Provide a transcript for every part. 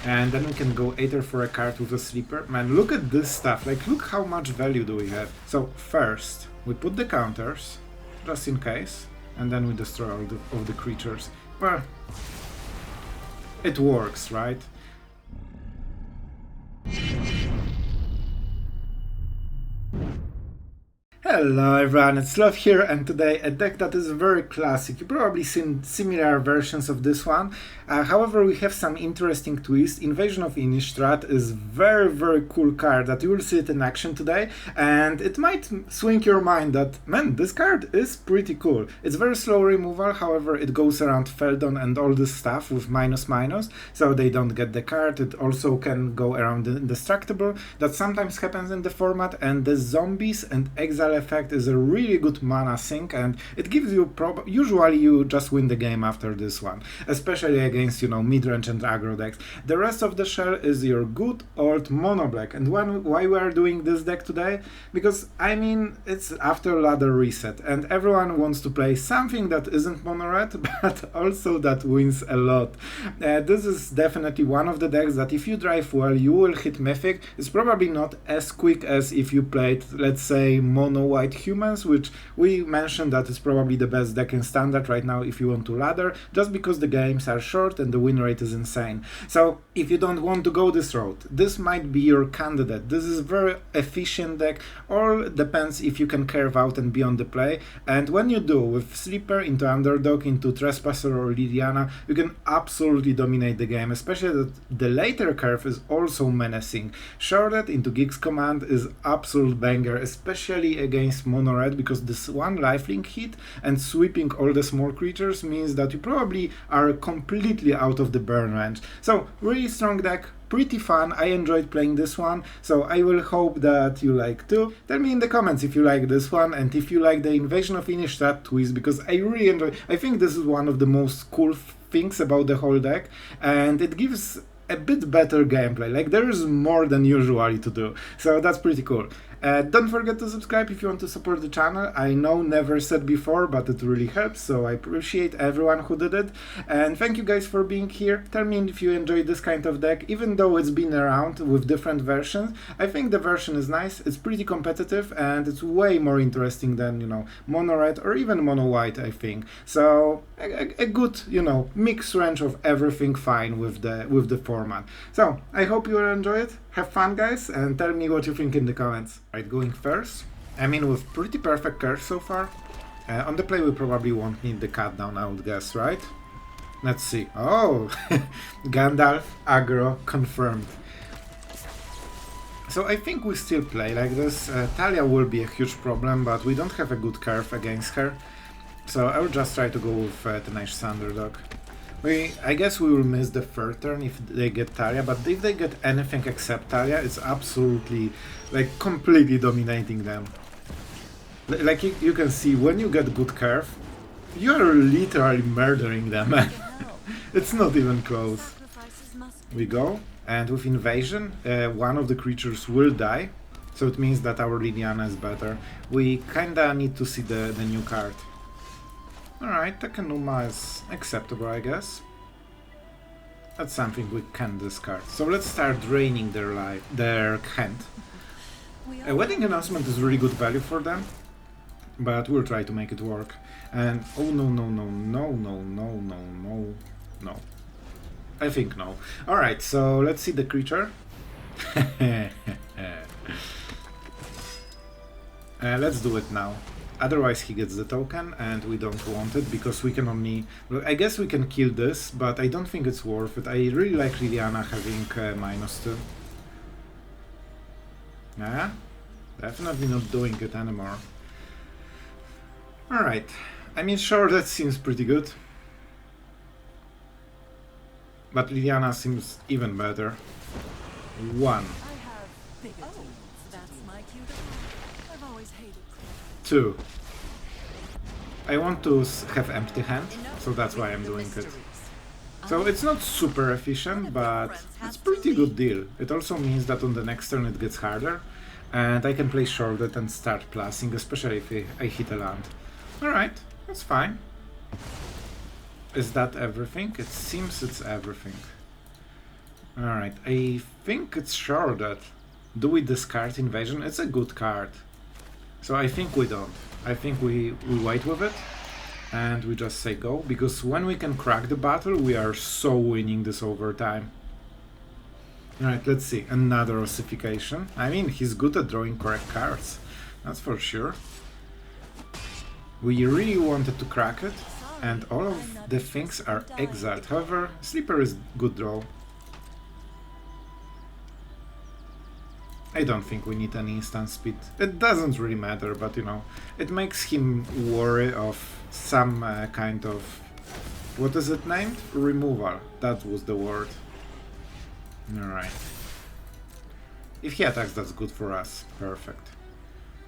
And then we can go Aether for a card with a sleeper. Man, look at this stuff. Like, look how much value do we have. So first, we put the counters, just in case, and then we destroy all of the creatures. Well, it works, right? Hello everyone, it's Sloth here, and today a deck that is very classic. You've probably seen similar versions of this one. However, we have some interesting twists. Invasion of Innistrad is very cool card that you will see it in action today, and it might swing your mind that, man, this card is pretty cool. It's very slow removal, however it goes around Feldon and all this stuff with --, so they don't get the card. It also can go around the Indestructible, that sometimes happens in the format, and the Zombies and Exile effect is a really good mana sink, and it gives you usually you just win the game after this one, especially against, you know, mid-range and aggro decks. The rest of the shell is your good old mono black. And why we are doing this deck today? Because, I mean, it's after ladder reset and everyone wants to play something that isn't mono red, but also that wins a lot. This is definitely one of the decks that if you drive well, you will hit Mythic. It's probably not as quick as if you played, let's say, mono white humans, which we mentioned that is probably the best deck in standard right now if you want to ladder, just because the games are short and the win rate is insane. So if you don't want to go this route, this might be your candidate. This is a very efficient deck. All depends if you can curve out and be on the play, and when you do, with Sleeper into Underdog into Trespasser or Liliana, you can absolutely dominate the game, especially that the later curve is also menacing. Sheoldred into Gig's Command is absolute banger, especially against mono red, because this one lifelink hit and sweeping all the small creatures means that you probably are completely out of the burn range. So really strong deck, pretty fun. I enjoyed playing this one, so I will hope that you like too. Tell me in the comments if you like this one and if you like the Invasion of Innistrad twist, because I really enjoy. I think this is one of the most cool things about the whole deck, and it gives a bit better gameplay. Like, there is more than usually to do, so that's pretty cool. Don't forget to subscribe if you want to support the channel. I know never said before, but it really helps, so I appreciate everyone who did it. And thank you guys for being here. Tell me if you enjoy this kind of deck, even though it's been around with different versions. I think the version is nice, it's pretty competitive, and it's way more interesting than, you know, mono red or even mono white, I think. So a good, you know, mixed range of everything fine with the format. So I hope you will enjoy it. Have fun, guys, and tell me what you think in the comments. Right, going first, I mean, with pretty perfect curve so far. On the play we probably won't need the cut down, I would guess, right? Let's see. Oh, Gandalf aggro confirmed. So I think we still play like this. Talia will be a huge problem, but we don't have a good curve against her. So I will just try to go with Tenacious Underdog. I guess we will miss the third turn if they get Talia, but if they get anything except Talia, it's absolutely, like, completely dominating them. Like, you can see, when you get good curve, you're literally murdering them, man. It's not even close. We go, and with Invasion, one of the creatures will die, so it means that our Liliana is better. We kinda need to see the new card. Alright, Takenuma is acceptable, I guess. That's something we can discard. So let's start draining their hand. A wedding announcement is really good value for them, but we'll try to make it work. And oh no. I think no. Alright, so let's see the creature. Let's do it now. Otherwise he gets the token, and we don't want it because we can only... Well, I guess we can kill this, but I don't think it's worth it. I really like Liliana having -2. Nah, definitely not doing it anymore. Alright, I mean, sure, that seems pretty good. But Liliana seems even better. 1. 2. I want to have empty hand, so that's why I'm doing it. So it's not super efficient, but it's pretty good deal. It also means that on the next turn it gets harder, and I can play Sheoldred and start plussing, especially if I hit a land. Alright, that's fine. Is that everything? It seems it's everything. Alright, I think it's Sheoldred. Do we discard Invasion? It's a good card. So I think we don't. I think we wait with it and we just say go, because when we can crack the battle, we are so winning this over time. Alright, let's see. Another ossification. I mean, he's good at drawing correct cards. That's for sure. We really wanted to crack it, and all of the things are exiled. However, Sleeper is good draw. I don't think we need any instant speed. It doesn't really matter, but you know, it makes him worry of some kind of... what is it named? Removal. That was the word. Alright. If he attacks, that's good for us. Perfect.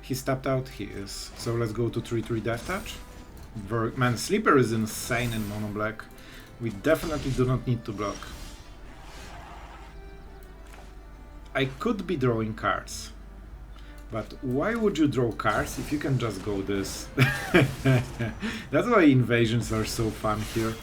He's tapped out? He is. So let's go to 3-3 Death Touch. Man, Sleeper is insane in Mono Black. We definitely do not need to block. I could be drawing cards, but why would you draw cards if you can just go this? That's why invasions are so fun here.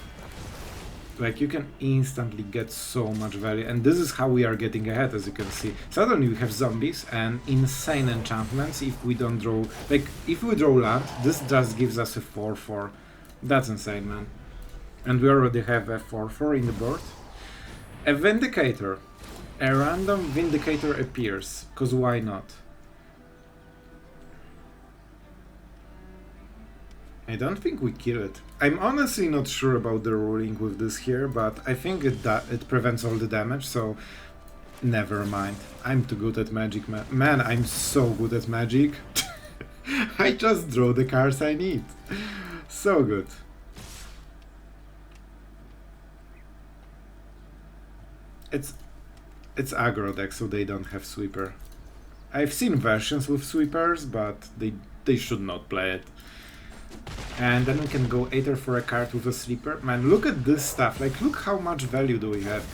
Like, you can instantly get so much value, and this is how we are getting ahead, as you can see. Suddenly we have zombies and insane enchantments if we don't draw... like, if we draw land, this just gives us a 4-4. That's insane, man. And we already have a 4-4 in the board. A Vindicator. A random Vindicator appears, cause why not? I don't think we kill it. I'm honestly not sure about the ruling with this here, but I think it prevents all the damage, so never mind. I'm too good at Magic, man. Man, I'm so good at Magic. I just draw the cards I need. So good. It's aggro deck, so they don't have sweeper. I've seen versions with sweepers, but they should not play it. And then we can go Aether for a card with a sleeper. Man, look at this stuff. Like, look how much value do we have.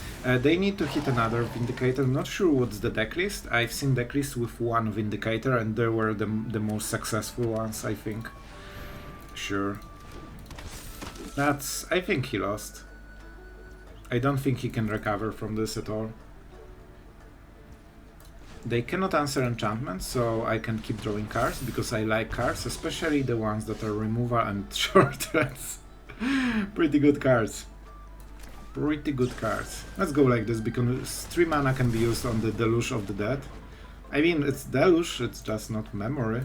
They need to hit another Vindicator. I'm not sure what's the deck list. I've seen deck lists with one Vindicator, and they were the most successful ones, I think. Sure. I think he lost. I don't think he can recover from this at all. They cannot answer enchantments, so I can keep drawing cards, because I like cards, especially the ones that are removal and Sheoldreds. Pretty good cards. Pretty good cards. Let's go like this, because 3 mana can be used on the Deluge of the Dead. I mean, it's Deluge, it's just not memory.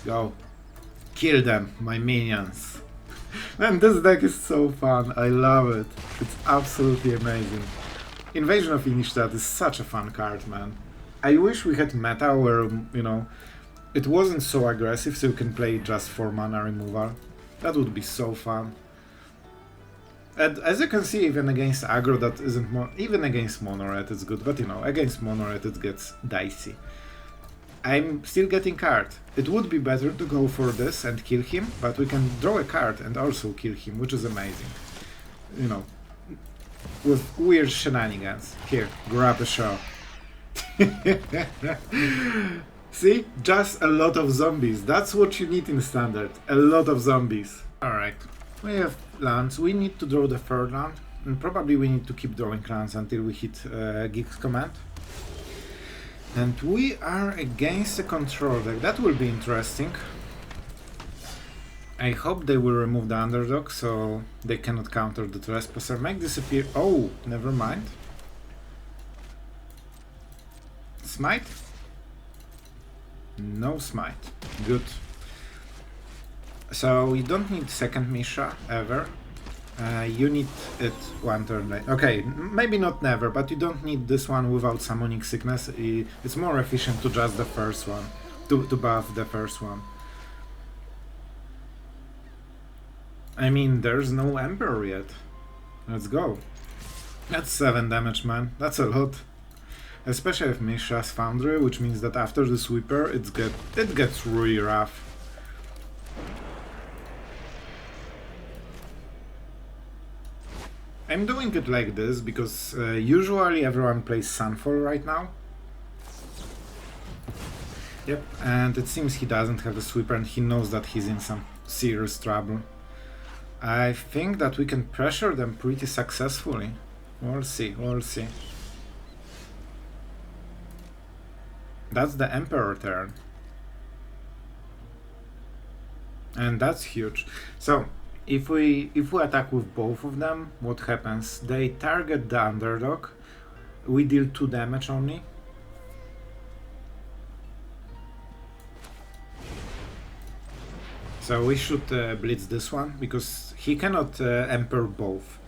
Go. Kill them, my minions. Man, this deck is so fun. I love it. It's absolutely amazing. Invasion of Innistrad is such a fun card, man. I wish we had meta where, you know, it wasn't so aggressive, so you can play just 4 mana removal. That would be so fun. And as you can see, even against aggro that isn't even against Mono Red it's good, but you know, against Mono Red it gets dicey. I'm still getting card. It would be better to go for this and kill him, but we can draw a card and also kill him, which is amazing. You know, with weird shenanigans. Here, grab a shell. See? Just a lot of zombies. That's what you need in standard. A lot of zombies. Alright. We have lands. We need to draw the third land. And probably we need to keep drawing lands until we hit Geek's command. And we are against the control deck. That will be interesting. I hope they will remove the Underdog so they cannot counter the Trespasser. Make disappear. Oh, never mind. Smite? No smite. Good. So you don't need second Mishra ever. You need it one turn later. Okay, maybe not never, but you don't need this one without Summoning Sickness. It's more efficient to just the first one, to buff the first one. I mean, there's no Emperor yet. Let's go. That's 7 damage, man. That's a lot. Especially if Mishra's Foundry, which means that after the sweeper, it gets really rough. I'm doing it like this because usually everyone plays Sunfall right now. Yep, and it seems he doesn't have a sweeper and he knows that he's in some serious trouble. I think that we can pressure them pretty successfully. We'll see, we'll see. That's the Emperor turn. And that's huge. So if we attack with both of them, what happens? They target the underdog. We deal 2 damage only. So we should blitz this one, because he cannot Emperor both.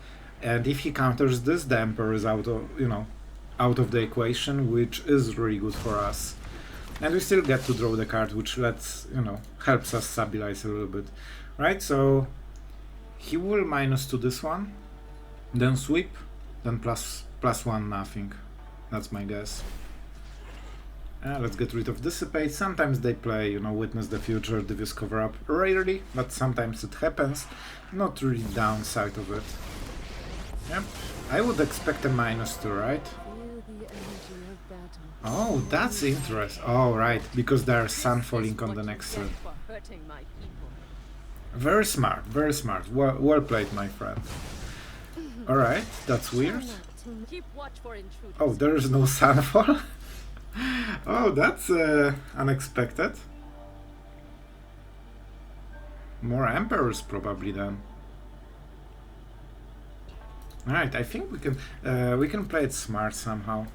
And if he counters this, the Emperor is out of, out of the equation, which is really good for us. And we still get to draw the card, which lets, helps us stabilize a little bit. Right, so he will -2 this one, then sweep, then +1 nothing. That's my guess. Let's get rid of Dissipate. Sometimes they play, Witness the Future, Devious Cover-Up. Rarely, but sometimes it happens. Not really downside of it. Yep, I would expect a -2, right? Oh, that's interesting. Oh, right, because there's sun falling on the next turn. Very smart, very smart. Well played, my friend. Alright, that's weird. Oh, there is no sunfall? Oh, that's unexpected. More Emperors probably then. Alright, I think we can play it smart somehow.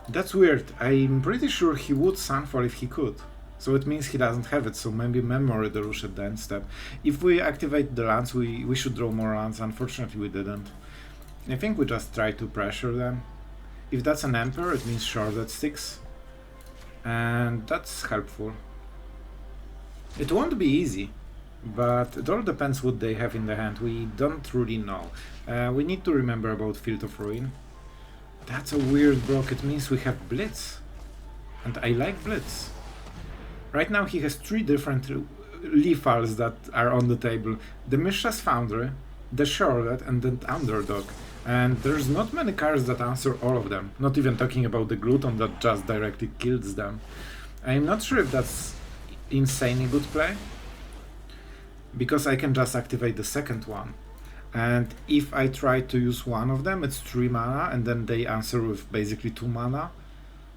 That's weird. I'm pretty sure he would Sunfall if he could. So it means he doesn't have it, so maybe Memory the Rush at the end step. If we activate the lands, we should draw more lands. Unfortunately, we didn't. I think we just try to pressure them. If that's an Emperor, it means Sheoldred sticks. And that's helpful. It won't be easy, but it all depends what they have in the hand. We don't really know. We need to remember about Field of Ruin. That's a weird block. It means we have Blitz. And I like Blitz. Right now he has 3 different lethals that are on the table. The Mishra's Foundry, the Sheoldred, and the Underdog. And there's not many cards that answer all of them. Not even talking about the Gluton that just directly kills them. I'm not sure if that's insanely good play, because I can just activate the second one. And if I try to use one of them, it's 3 mana, and then they answer with basically 2 mana.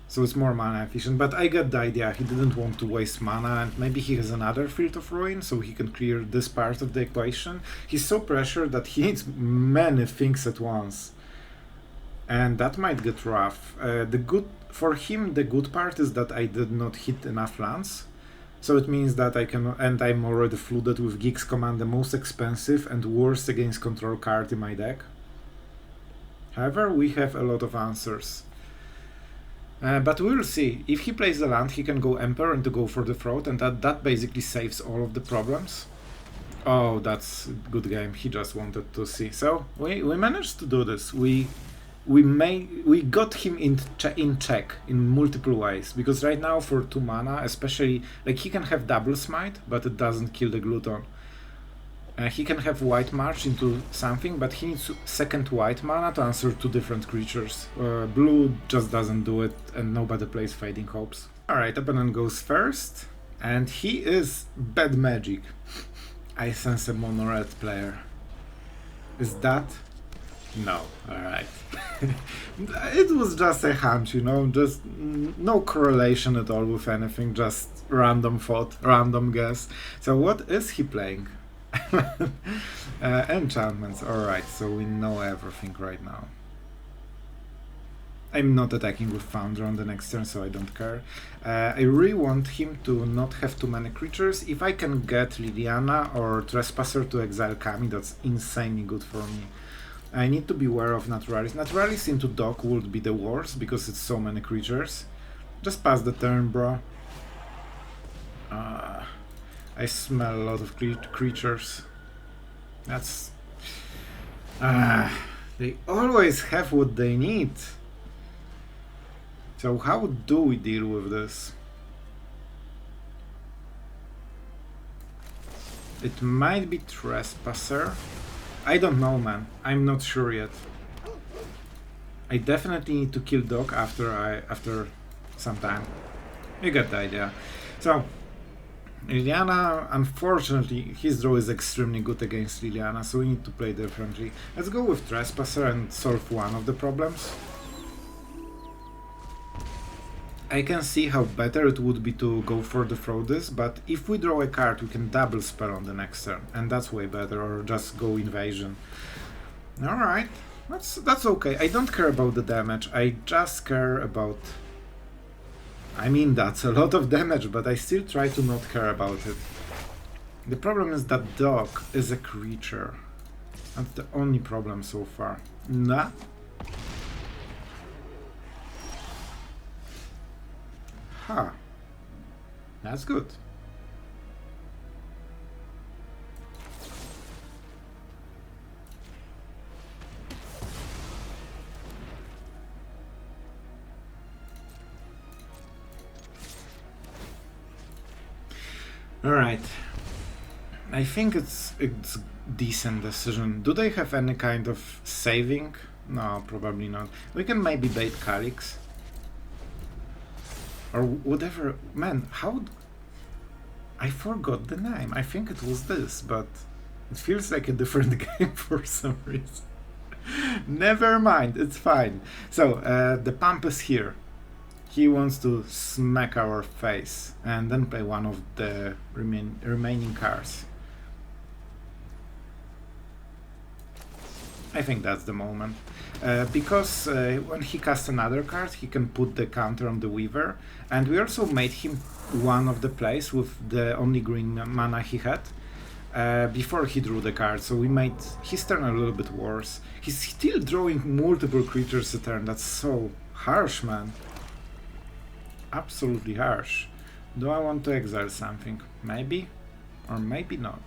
So it's more mana efficient, but I get the idea. He didn't want to waste mana, and maybe he has another Field of Ruin, so he can clear this part of the equation. He's so pressured that he needs many things at once. And that might get rough. For him, the good part is that I did not hit enough lands. So it means that I can, and I'm already flooded with Geeks Command, the most expensive and worst against control card in my deck. However, we have a lot of answers. But we'll see. If he plays the land, he can go Emperor and to go for the Throat, and that basically saves all of the problems. Oh, that's a good game. He just wanted to see. So we managed to do this. We got him in check in multiple ways, because right now for 2 mana, especially, like, he can have double smite, but it doesn't kill the Gluton. He can have white march into something, but he needs second white mana to answer 2 different creatures. Blue just doesn't do it, and nobody plays Fading Hopes. Alright, opponent goes first, and he is bad magic. I sense a mono red player. Is that? No, alright. It was just a hunch, just no correlation at all with anything, just random thought, random guess. So what is he playing? Enchantments, alright, so we know everything right now. I'm not attacking with Foundry on the next turn, so I don't care. I really want him to not have too many creatures. If I can get Liliana or Trespasser to exile Kami, that's insanely good for me. I need to be aware of Naturalis. Naturalis into Dock would be the worst, because it's so many creatures. Just pass the turn, bro. I smell a lot of creatures. That's... they always have what they need. So how do we deal with this? It might be Trespasser. I don't know, man. I'm not sure yet. I definitely need to kill Doc after some time. You get the idea. So Liliana, unfortunately, his draw is extremely good against Liliana, so we need to play differently. Let's go with Trespasser and solve one of the problems. I can see how better it would be to go for the throw this, but if we draw a card we can double spell on the next turn, and that's way better, or just go invasion. Alright, that's okay. I don't care about the damage, I just care about... I mean, that's a lot of damage, but I still try to not care about it. The problem is that dog is a creature. That's the only problem so far. Nah. Huh. That's good. Alright. I think it's decent decision. Do they have any kind of saving? No, probably not. We can maybe bait Calyx. Or whatever. Man, how... I forgot the name. I think it was this, but it feels like a different game for some reason. Never mind, it's fine. So, the pump is here. He wants to smack our face and then play one of the remaining cards. I think that's the moment. Because when he casts another card, he can put the counter on the Weaver, and we also made him one of the plays with the only green mana he had before he drew the card, so we made his turn a little bit worse. He's still drawing multiple creatures a turn. That's so harsh, man. Absolutely harsh. Do I want to exile something? Maybe? Or maybe not.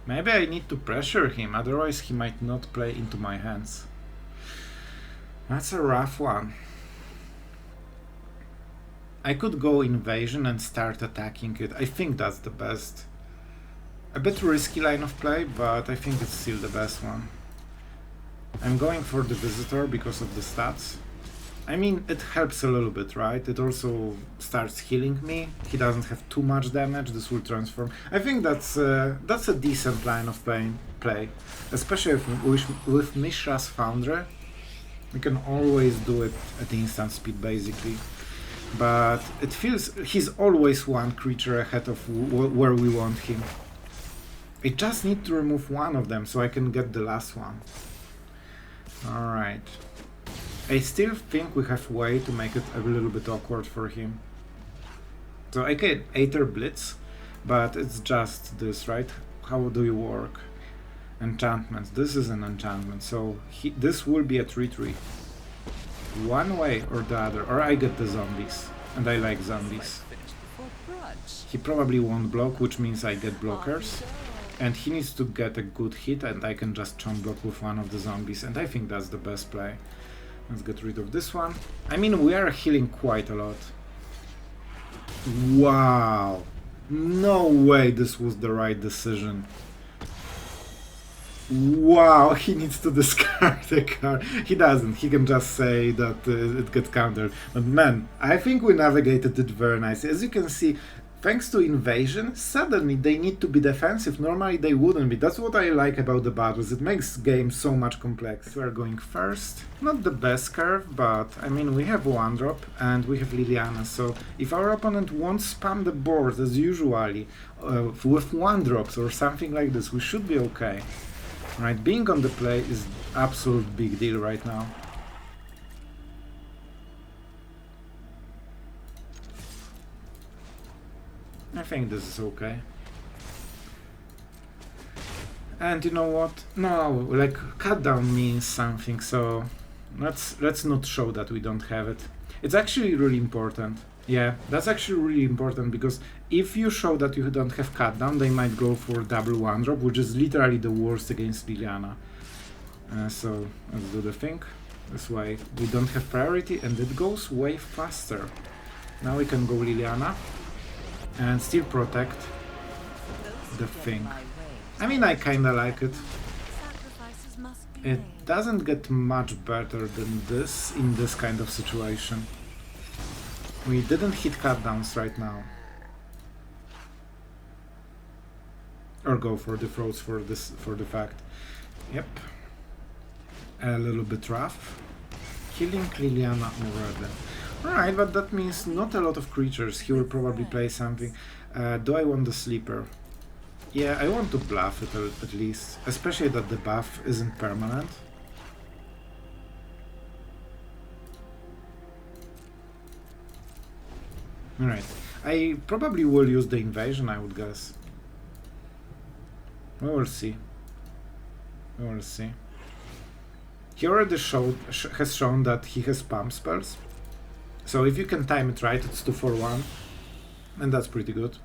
Maybe I need to pressure him, otherwise he might not play into my hands. That's a rough one. I could go invasion and start attacking it. I think that's the best. A bit risky line of play, but I think it's still the best one. I'm going for the visitor because of the stats. I mean, it helps a little bit, right? It also starts healing me. He doesn't have too much damage. This will transform. I think that's a decent line of play, especially with Mishra's Foundry. We can always do it at instant speed, basically. But it feels he's always one creature ahead of where we want him. I just need to remove one of them so I can get the last one. Alright. I still think we have way to make it a little bit awkward for him. So I can Aether Blitz, but it's just this, right? How do you work? Enchantments. This is an enchantment, so this will be a 3/3. One way or the other, or I get the zombies, and I like zombies. He probably won't block, which means I get blockers. And he needs to get a good hit, and I can just chomp block with one of the zombies, and I think that's the best play. Let's get rid of this one. I mean, we are healing quite a lot. Wow! No way this was the right decision. Wow, he needs to discard a card. He doesn't, he can just say that it gets countered. But man, I think we navigated it very nicely. As you can see, thanks to invasion, suddenly they need to be defensive. Normally they wouldn't be. That's what I like about the battles. It makes games so much complex. We are going first. Not the best curve, but I mean, we have 1-drop and we have Liliana. So if our opponent won't spam the board as usually with 1-drops or something like this, we should be okay. Right, being on the play is absolute big deal right now. I think this is okay. And you know what? No, like cut down means something, so let's not show that we don't have it. It's actually really important. Yeah, that's actually really important, because if you show that you don't have cut down, they might go for double 1-drop, which is literally the worst against Liliana. So let's do the thing. This way we don't have priority and it goes way faster. Now we can go Liliana and still protect the thing. I mean, I kinda like it. It doesn't get much better than this in this kind of situation. We didn't hit cutdowns right now. Or go for the throws for the fact. Yep. A little bit rough. Killing Liliana already. Alright, but that means not a lot of creatures. He will probably play something. Do I want the sleeper? Yeah, I want to bluff it at least. Especially that the buff isn't permanent. Alright. I probably will use the invasion, I would guess. We will see. We will see. He already has shown that he has pump spells. So if you can time it right, it's 2 for 1. And that's pretty good.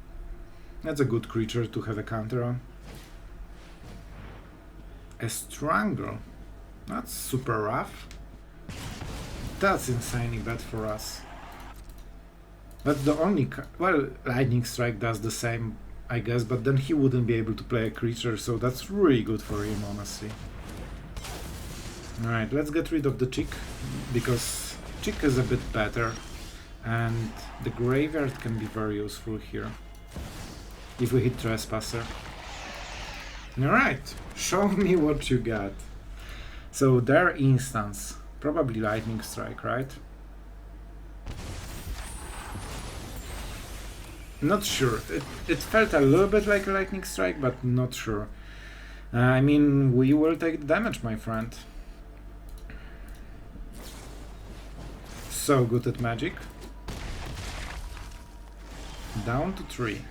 That's a good creature to have a counter on. A Strangle. That's super rough. That's insanely bad for us. That's the only... well, Lightning Strike does the same, I guess, but then he wouldn't be able to play a creature, so that's really good for him, honestly. Alright, let's get rid of the Chick, because Chick is a bit better, and the Graveyard can be very useful here, if we hit Trespasser. Alright, show me what you got. So their instance, probably Lightning Strike, right? Not sure. It felt a little bit like a Lightning Strike, but not sure. I mean, we will take the damage, my friend. So good at magic. Down to 3.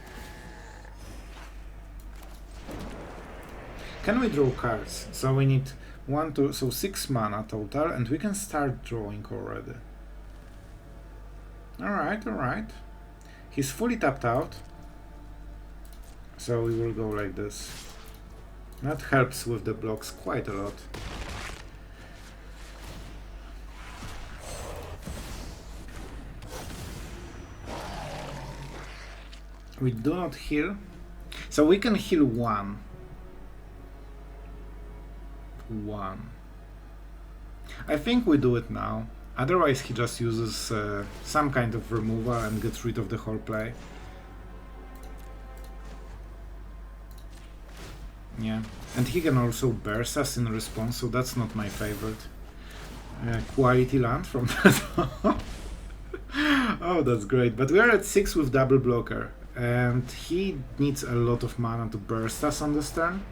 Can we draw cards? So we need 1, 2, so 6 mana total, and we can start drawing already. Alright, alright. He's fully tapped out, so we will go like this. That helps with the blocks quite a lot. We do not heal, so we can heal 1. 1. I think we do it now. Otherwise he just uses some kind of removal and gets rid of the whole play. Yeah, and he can also burst us in response, so that's not my favorite. Quality land from that. Oh, that's great. But we are at 6 with double blocker, and he needs a lot of mana to burst us on this turn.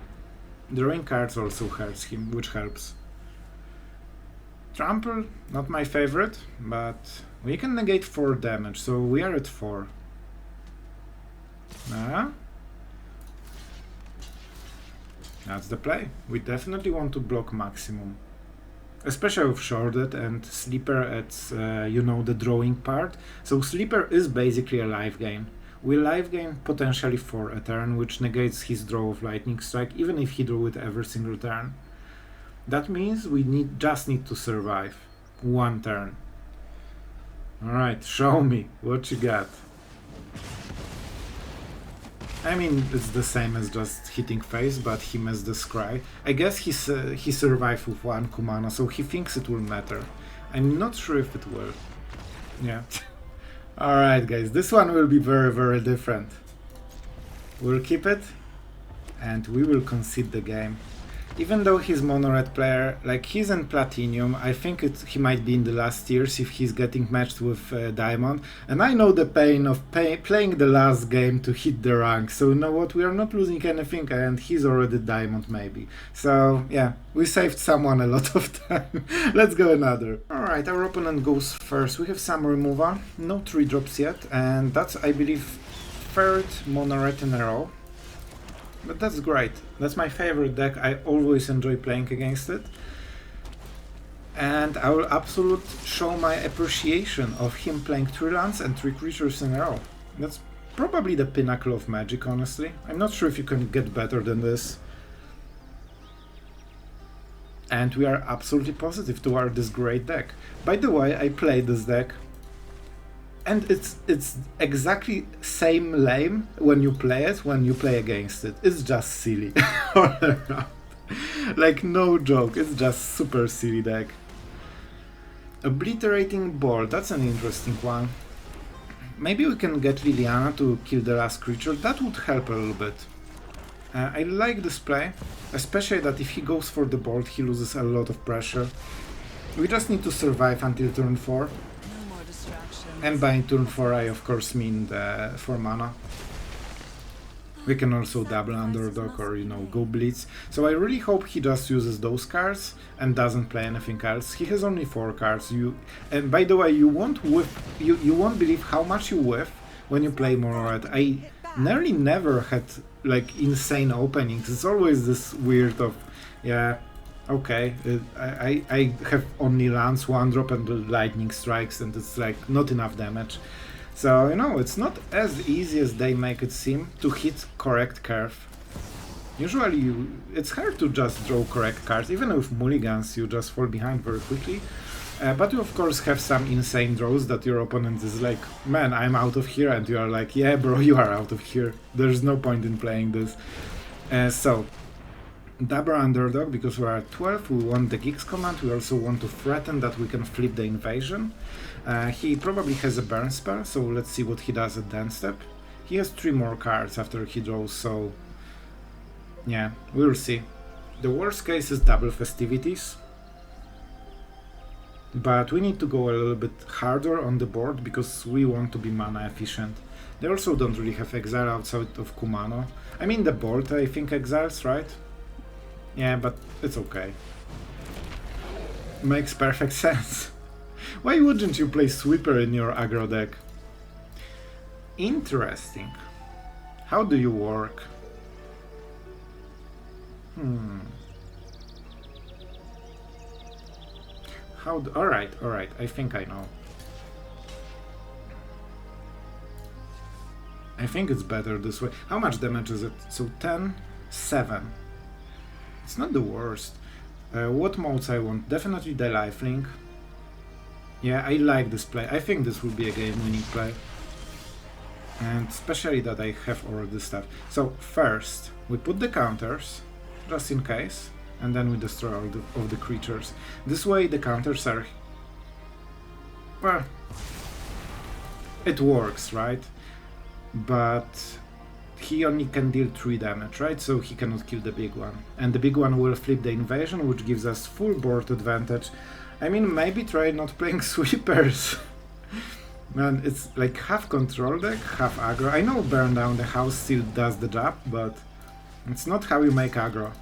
Drawing cards also hurts him, which helps. Trample, not my favorite, but we can negate 4 damage, so we are at 4. That's the play. We definitely want to block maximum. Especially with Sheoldred and Sleeper at, you know, the drawing part. So Sleeper is basically a life gain. We life gain potentially for a turn, which negates his draw of Lightning Strike, even if he drew it every single turn. That means we just need to survive 1 turn. Alright, show me what you got. I mean, it's the same as just hitting face, but he missed the scry. I guess he survived with 1 Kumano, so he thinks it will matter. I'm not sure if it will. Yeah. Alright guys, this one will be very, very different. We'll keep it, and we will concede the game. Even though he's mono-red player, like he's in Platinum, I think he might be in the last tiers if he's getting matched with Diamond. And I know the pain of playing the last game to hit the rank, so you know what, we are not losing anything, and he's already Diamond maybe. So yeah, we saved someone a lot of time. Let's go another. Alright, our opponent goes first. We have some removal, no 3 drops yet, and that's, I believe, 3rd mono-red in a row. But that's great. That's my favorite deck. I always enjoy playing against it. And I will absolutely show my appreciation of him playing 3 lands and 3 creatures in a row. That's probably the pinnacle of Magic, honestly. I'm not sure if you can get better than this. And we are absolutely positive toward this great deck. By the way, I played this deck. And it's exactly same lame when you play it, when you play against it. It's just silly all around. Like, no joke, it's just super silly deck. Obliterating Ball, that's an interesting one. Maybe we can get Liliana to kill the last creature, that would help a little bit. I like this play, especially that if he goes for the bolt, he loses a lot of pressure. We just need to survive until turn 4. And by turn 4 I of course mean the 4 mana. We can also double Underdog or, you know, go Blitz. So I really hope he just uses those cards and doesn't play anything else. He has only 4 cards. And by the way, you won't believe how much you whiff when you play mono red. I nearly never had like insane openings. It's always this weird of, yeah, okay, I have only lands, 1-drop and the lightning strikes, and it's like not enough damage. So, you know, it's not as easy as they make it seem to hit correct curve. Usually it's hard to just draw correct cards. Even with mulligans you just fall behind very quickly. But you of course have some insane draws that your opponent is like, man, I'm out of here, and you are like, yeah bro, you are out of here. There's no point in playing this. So, double Underdog, because we are at 12, we want the Geeks command, we also want to threaten that we can flip the invasion. He probably has a burn spell, so let's see what he does at the end step. He has 3 more cards after he draws, so yeah, we'll see. The worst case is double Festivities, but we need to go a little bit harder on the board because we want to be mana efficient. They also don't really have exile outside of Kumano. I mean, the board I think exiles, right? Yeah, but it's okay. Makes perfect sense. Why wouldn't you play Sweeper in your aggro deck? Interesting. How do you work? Alright, I think I know. I think it's better this way. How much damage is it? So 10, 7. It's not the worst. What modes I want? Definitely the lifelink. Yeah, I like this play. I think this will be a game-winning play. And especially that I have all this stuff. So first, we put the counters, just in case, and then we destroy all of the creatures. This way the counters are... well, it works, right? But he only can deal 3 damage, right? So he cannot kill the big one. And the big one will flip the invasion, which gives us full board advantage. I mean, maybe try not playing sweepers. Man, it's like half control deck, half aggro. I know burn down the house still does the job, but it's not how you make aggro.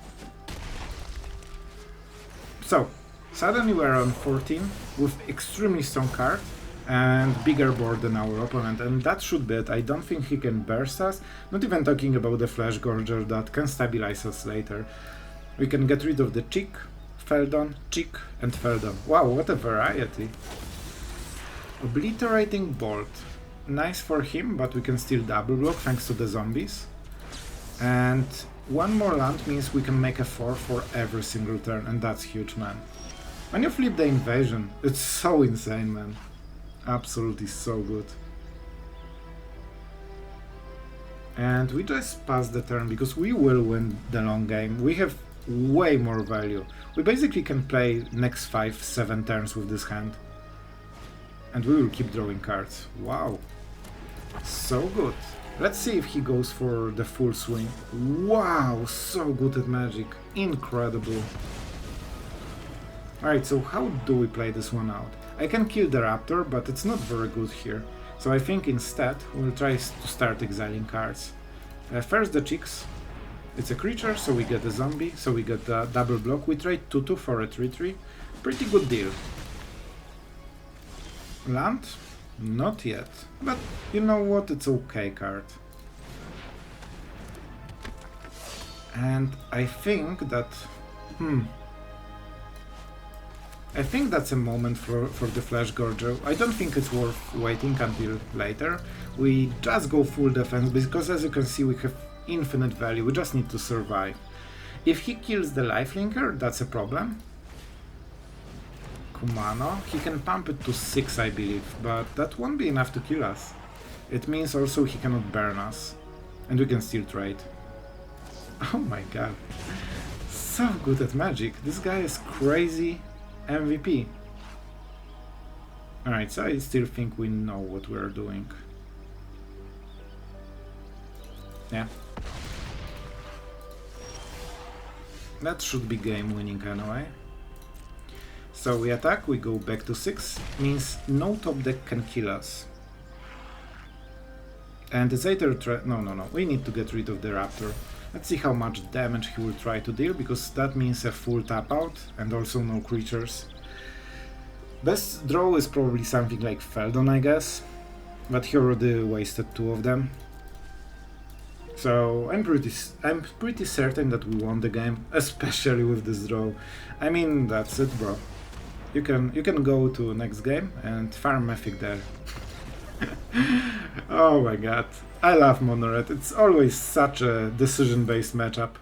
So, suddenly we're on 14 with extremely strong card and bigger board than our opponent, and that should be it. I don't think he can burst us, not even talking about the Fleshgorger that can stabilize us later. We can get rid of the Chick, Feldon, Chick, and Feldon. Wow, what a variety. Obliterating Bolt. Nice for him, but we can still double block thanks to the zombies. And 1 more land means we can make a 4 for every single turn, and that's huge, man. When you flip the invasion, it's so insane, man. Absolutely so good. And we just pass the turn because we will win the long game. We have way more value. We basically can play next 5-7 turns with this hand. And we will keep drawing cards. Wow. So good. Let's see if he goes for the full swing. Wow, so good at magic. Incredible. Alright, so how do we play this one out? I can kill the raptor, but it's not very good here. So I think instead we'll try to start exiling cards. First the chicks. It's a creature, so we get a zombie, so we get a double block. We trade 2-2 for a 3-3. Pretty good deal. Land? Not yet. But you know what? It's okay card. And I think that... I think that's a moment for the Fleshgorger. I don't think it's worth waiting until later. We just go full defense, because as you can see we have infinite value, we just need to survive. If he kills the lifelinker, that's a problem. Kumano, he can pump it to 6 I believe, but that won't be enough to kill us. It means also he cannot burn us, and we can still trade. Oh my god, so good at magic, this guy is crazy MVP. Alright, so I still think we know what we're doing. Yeah. That should be game winning anyway. So we attack, we go back to 6, means no top deck can kill us. And the Aether no, we need to get rid of the Raptor. Let's see how much damage he will try to deal, because that means a full tap out and also no creatures. Best draw is probably something like Feldon, I guess, but he already wasted 2 of them. So I'm pretty certain that we won the game, especially with this draw. I mean, that's it, bro. You can go to next game and farm Mythic there. Oh my god, I love Mono Red. It's always such a decision-based matchup.